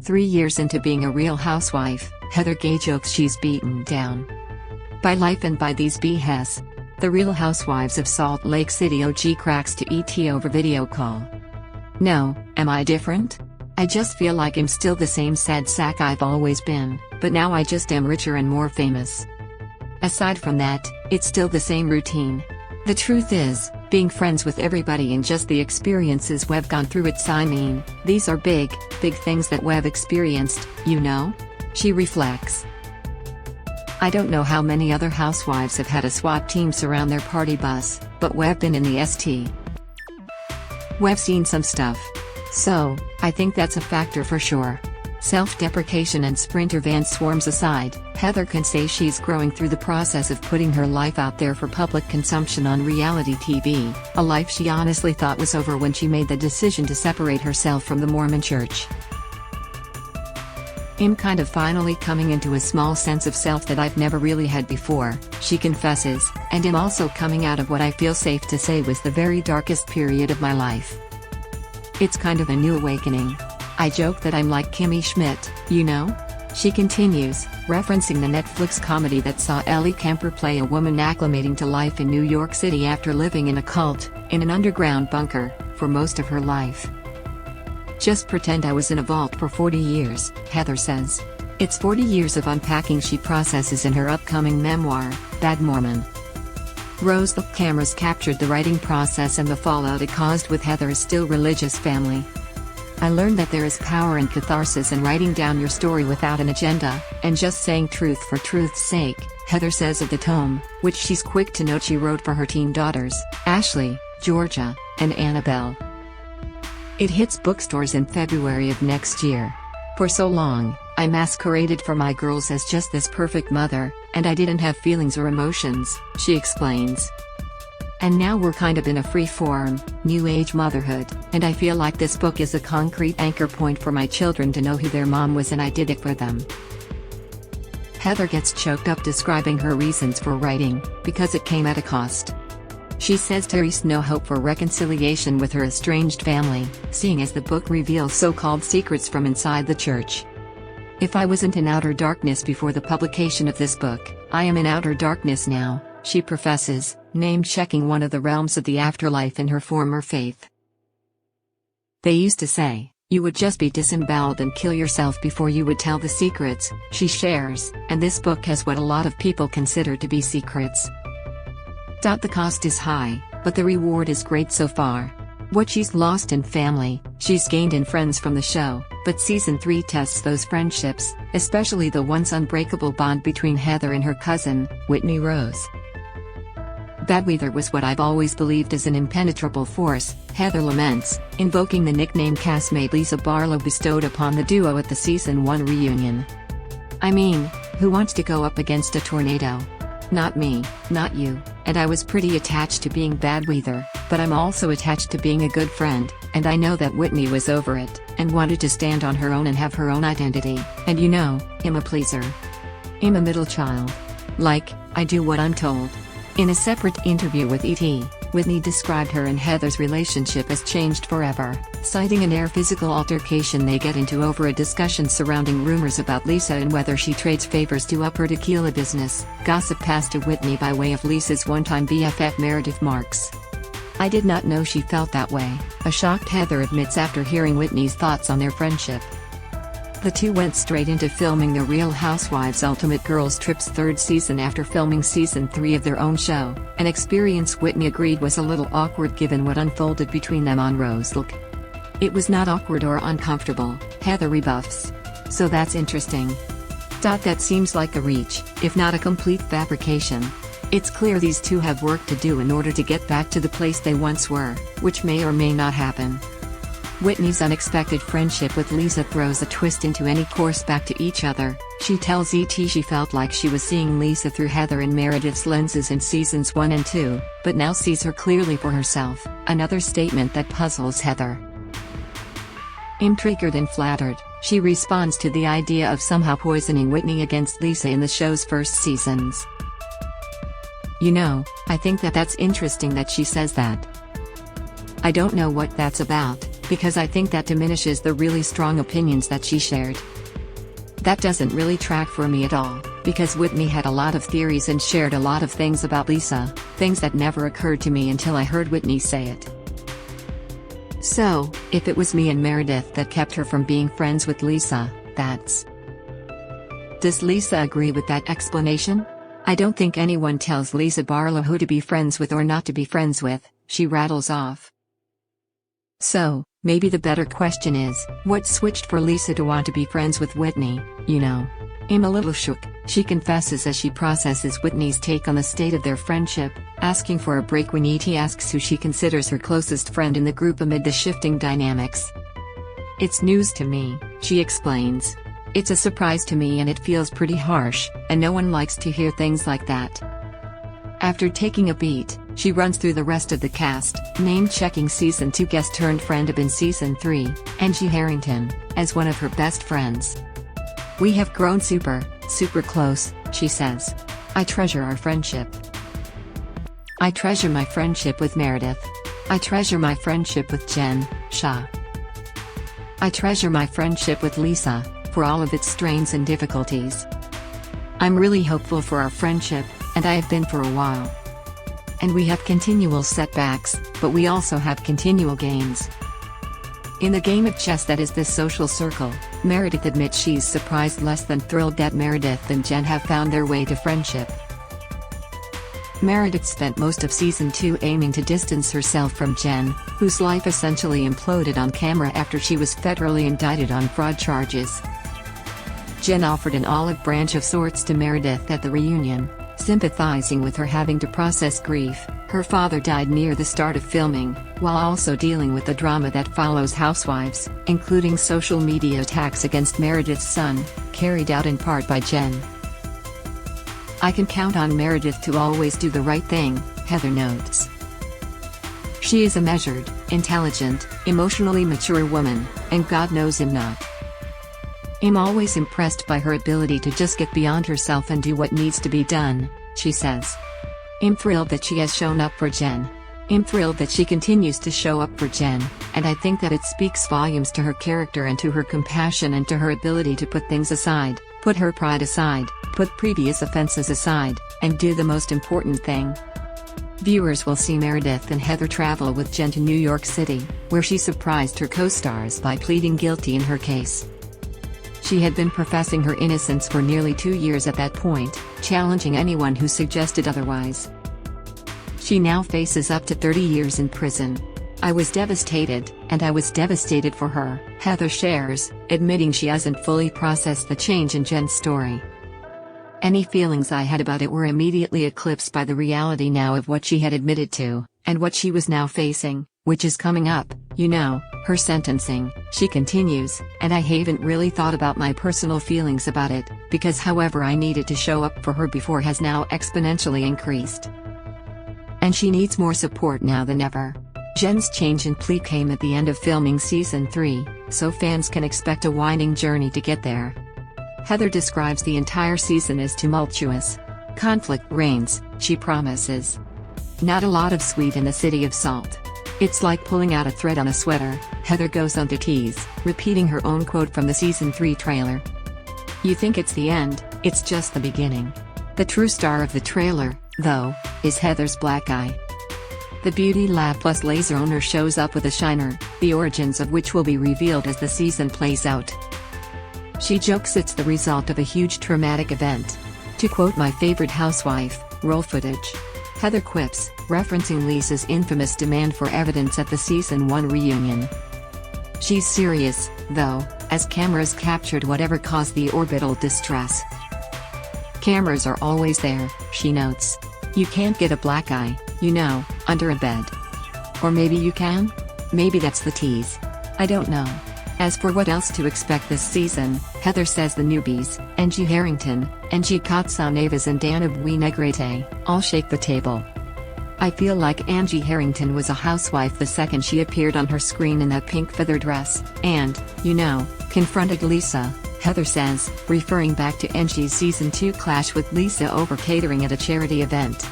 3 years into being a Real Housewife, Heather Gay jokes she's beaten down by life and by these BS. The Real Housewives of Salt Lake City OG cracks to ET over video call. No, am I different? I just feel like I'm still the same sad sack I've always been, but now I just am richer and more famous. Aside from that, it's still the same routine. The truth is, being friends with everybody and just the experiences we've gone through, these are big things that we've experienced, you know? She reflects. I don't know how many other housewives have had a SWAT team surround their party bus, but we've been in the ST. We've seen some stuff. So, I think that's a factor for sure. Self-deprecation and Sprinter van swarms aside, Heather can say she's growing through the process of putting her life out there for public consumption on reality TV, a life she honestly thought was over when she made the decision to separate herself from the Mormon Church. I'm kind of finally coming into a small sense of self that I've never really had before, she confesses, and I'm also coming out of what I feel safe to say was the very darkest period of my life. It's kind of a new awakening. I joke that I'm like Kimmy Schmidt, you know? She continues, referencing the Netflix comedy that saw Ellie Kemper play a woman acclimating to life in New York City after living in a cult, in an underground bunker, for most of her life. Just pretend I was in a vault for 40 years, Heather says. It's 40 years of unpacking she processes in her upcoming memoir, Bad Mormon. RHOSLC cameras captured the writing process and the fallout it caused with Heather's still religious family. I learned that there is power in catharsis and writing down your story without an agenda, and just saying truth for truth's sake, Heather says of the tome, which she's quick to note she wrote for her teen daughters, Ashley, Georgia, and Annabelle. It hits bookstores in February of next year. For so long, I masqueraded for my girls as just this perfect mother, and I didn't have feelings or emotions, she explains. And now we're kind of in a free-form, new-age motherhood, and I feel like this book is a concrete anchor point for my children to know who their mom was, and I did it for them. Heather gets choked up describing her reasons for writing, because it came at a cost. She says there's no hope for reconciliation with her estranged family, seeing as the book reveals so-called secrets from inside the church. If I wasn't in outer darkness before the publication of this book, I am in outer darkness now, she professes, name-checking one of the realms of the afterlife in her former faith. They used to say, you would just be disemboweled and kill yourself before you would tell the secrets, she shares, and this book has what a lot of people consider to be secrets. The cost is high, but the reward is great so far. What she's lost in family, she's gained in friends from the show, but Season 3 tests those friendships, especially the once unbreakable bond between Heather and her cousin, Whitney Rose. Badweather was what I've always believed is an impenetrable force, Heather laments, invoking the nickname castmate Lisa Barlow bestowed upon the duo at the Season 1 reunion. I mean, who wants to go up against a tornado? Not me, not you, and I was pretty attached to being Badweather, but I'm also attached to being a good friend, and I know that Whitney was over it, and wanted to stand on her own and have her own identity, and you know, I'm a pleaser. I'm a middle child. Like, I do what I'm told. In a separate interview with ET, Whitney described her and Heather's relationship as changed forever, citing an air physical altercation they get into over a discussion surrounding rumors about Lisa and whether she trades favors to up her tequila business. Gossip passed to Whitney by way of Lisa's one-time BFF Meredith Marks. I did not know she felt that way, a shocked Heather admits after hearing Whitney's thoughts on their friendship. The two went straight into filming the Real Housewives Ultimate Girls Trip's third season after filming Season 3 of their own show, an experience Whitney agreed was a little awkward given what unfolded between them on RHOSLC. It was not awkward or uncomfortable, Heather rebuffs. So that's interesting. That seems like a reach, if not a complete fabrication. It's clear these two have work to do in order to get back to the place they once were, which may or may not happen. Whitney's unexpected friendship with Lisa throws a twist into any course back to each other. She tells ET she felt like she was seeing Lisa through Heather and Meredith's lenses in Seasons 1 and 2, but now sees her clearly for herself, another statement that puzzles Heather. Intrigued and flattered, she responds to the idea of somehow poisoning Whitney against Lisa in the show's first seasons. You know, I think that's interesting that she says that. I don't know what that's about, because I think that diminishes the really strong opinions that she shared. That doesn't really track for me at all, because Whitney had a lot of theories and shared a lot of things about Lisa, things that never occurred to me until I heard Whitney say it. So, if it was me and Meredith that kept her from being friends with Lisa, that's... Does Lisa agree with that explanation? I don't think anyone tells Lisa Barlow who to be friends with or not to be friends with, she rattles off. So, maybe the better question is, what switched for Lisa to want to be friends with Whitney, you know? I'm a little shook, she confesses as she processes Whitney's take on the state of their friendship, asking for a break when E.T. asks who she considers her closest friend in the group amid the shifting dynamics. It's news to me, she explains. It's a surprise to me and it feels pretty harsh, and no one likes to hear things like that. After taking a beat, she runs through the rest of the cast, name-checking Season 2 guest-turned-friend in Season 3, Angie Harrington, as one of her best friends. We have grown super close, she says. I treasure our friendship. I treasure my friendship with Meredith. I treasure my friendship with Jen Shah. I treasure my friendship with Lisa, for all of its strains and difficulties. I'm really hopeful for our friendship, and I have been for a while. And we have continual setbacks, but we also have continual gains. In the game of chess that is this social circle, Meredith admits she's surprised less than thrilled that Meredith and Jen have found their way to friendship. Meredith spent most of Season 2 aiming to distance herself from Jen, whose life essentially imploded on camera after she was federally indicted on fraud charges. Jen offered an olive branch of sorts to Meredith at the reunion, sympathizing with her having to process grief. Her father died near the start of filming, while also dealing with the drama that follows Housewives, including social media attacks against Meredith's son, carried out in part by Jen. I can count on Meredith to always do the right thing, Heather notes. She is a measured, intelligent, emotionally mature woman, and God knows I'm not. I'm always impressed by her ability to just get beyond herself and do what needs to be done, she says. I'm thrilled that she has shown up for Jen. I'm thrilled that she continues to show up for Jen, and I think that it speaks volumes to her character and to her compassion and to her ability to put things aside, put her pride aside, put previous offenses aside, and do the most important thing. Viewers will see Meredith and Heather travel with Jen to New York City, where she surprised her co-stars by pleading guilty in her case. She had been professing her innocence for nearly 2 years at that point, challenging anyone who suggested otherwise. She now faces up to 30 years in prison. I was devastated, and I was devastated for her, Heather shares, admitting she hasn't fully processed the change in Jen's story. Any feelings I had about it were immediately eclipsed by the reality now of what she had admitted to, and what she was now facing, which is coming up, you know, her sentencing, she continues, and I haven't really thought about my personal feelings about it, because however I needed to show up for her before has now exponentially increased. And she needs more support now than ever. Jen's change in plea came at the end of filming Season 3, so fans can expect a winding journey to get there. Heather describes the entire season as tumultuous. Conflict reigns, she promises. Not a lot of sweet in the city of salt. It's like pulling out a thread on a sweater, Heather goes on to tease, repeating her own quote from the Season 3 trailer. You think it's the end, it's just the beginning. The true star of the trailer, though, is Heather's black eye. The Beauty Lab Plus laser owner shows up with a shiner, the origins of which will be revealed as the season plays out. She jokes it's the result of a huge traumatic event. To quote my favorite housewife, roll footage. Heather quips, referencing Lisa's infamous demand for evidence at the Season 1 reunion. She's serious, though, as cameras captured whatever caused the orbital distress. Cameras are always there, she notes. You can't get a black eye, you know, under a bed. Or maybe you can? Maybe that's the tease. I don't know. As for what else to expect this season, Heather says the newbies, Angie Harrington, Angie Katsanevas and Dana Negrete, all shake the table. I feel like Angie Harrington was a housewife the second she appeared on her screen in that pink feather dress, and, you know, confronted Lisa, Heather says, referring back to Angie's Season 2 clash with Lisa over catering at a charity event.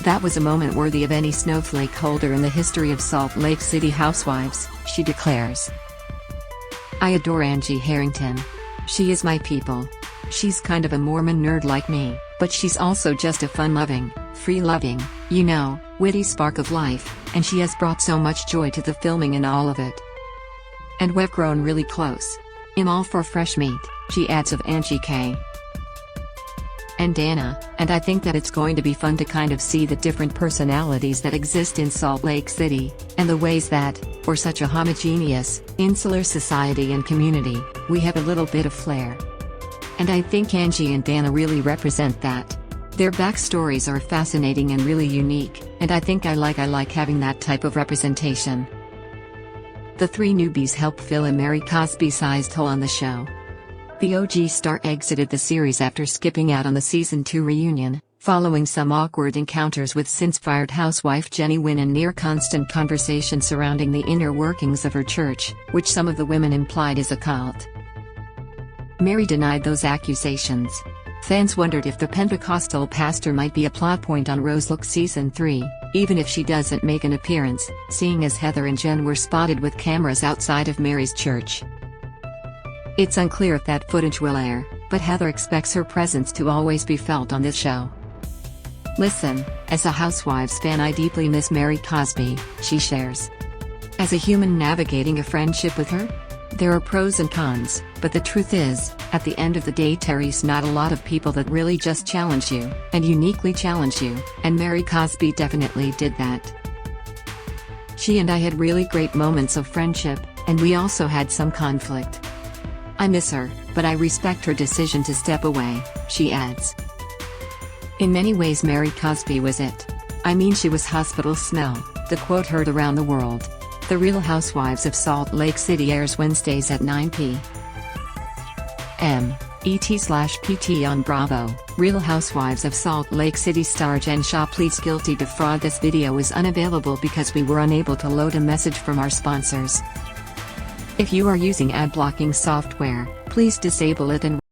That was a moment worthy of any snowflake holder in the history of Salt Lake City housewives, she declares. I adore Angie Harrington. She is my people. She's kind of a Mormon nerd like me, but she's also just a fun-loving, free-loving, witty spark of life, and she has brought so much joy to the filming and all of it. And we've grown really close. I'm all for fresh meat, she adds of Angie K. and Dana, and I think that it's going to be fun to kind of see the different personalities that exist in Salt Lake City, and the ways that, for such a homogeneous, insular society and community, we have a little bit of flair. And I think Angie and Dana really represent that. Their backstories are fascinating and really unique, and I think I like having that type of representation. The three newbies help fill a Mary Cosby-sized hole on the show. The OG star exited the series after skipping out on the Season 2 reunion, following some awkward encounters with since-fired housewife Jenny Wynn and near-constant conversation surrounding the inner workings of her church, which some of the women implied is a cult. Mary denied those accusations. Fans wondered if the Pentecostal pastor might be a plot point on RHOSLC Season 3, even if she doesn't make an appearance, seeing as Heather and Jen were spotted with cameras outside of Mary's church. It's unclear if that footage will air, but Heather expects her presence to always be felt on this show. Listen, as a Housewives fan, I deeply miss Mary Cosby, she shares. As a human navigating a friendship with her? There are pros and cons, but the truth is, at the end of the day there's not a lot of people that really just challenge you, and uniquely challenge you, and Mary Cosby definitely did that. She and I had really great moments of friendship, and we also had some conflict. I miss her, but I respect her decision to step away, she adds. In many ways Mary Cosby was it. I mean, she was hospital smell, the quote heard around the world. The Real Housewives of Salt Lake City airs Wednesdays at 9 p.m. ET/PT on Bravo. Real Housewives of Salt Lake City star Jen Shah pleads guilty to fraud. This video is unavailable because we were unable to load a message from our sponsors. If you are using ad blocking software, please disable it and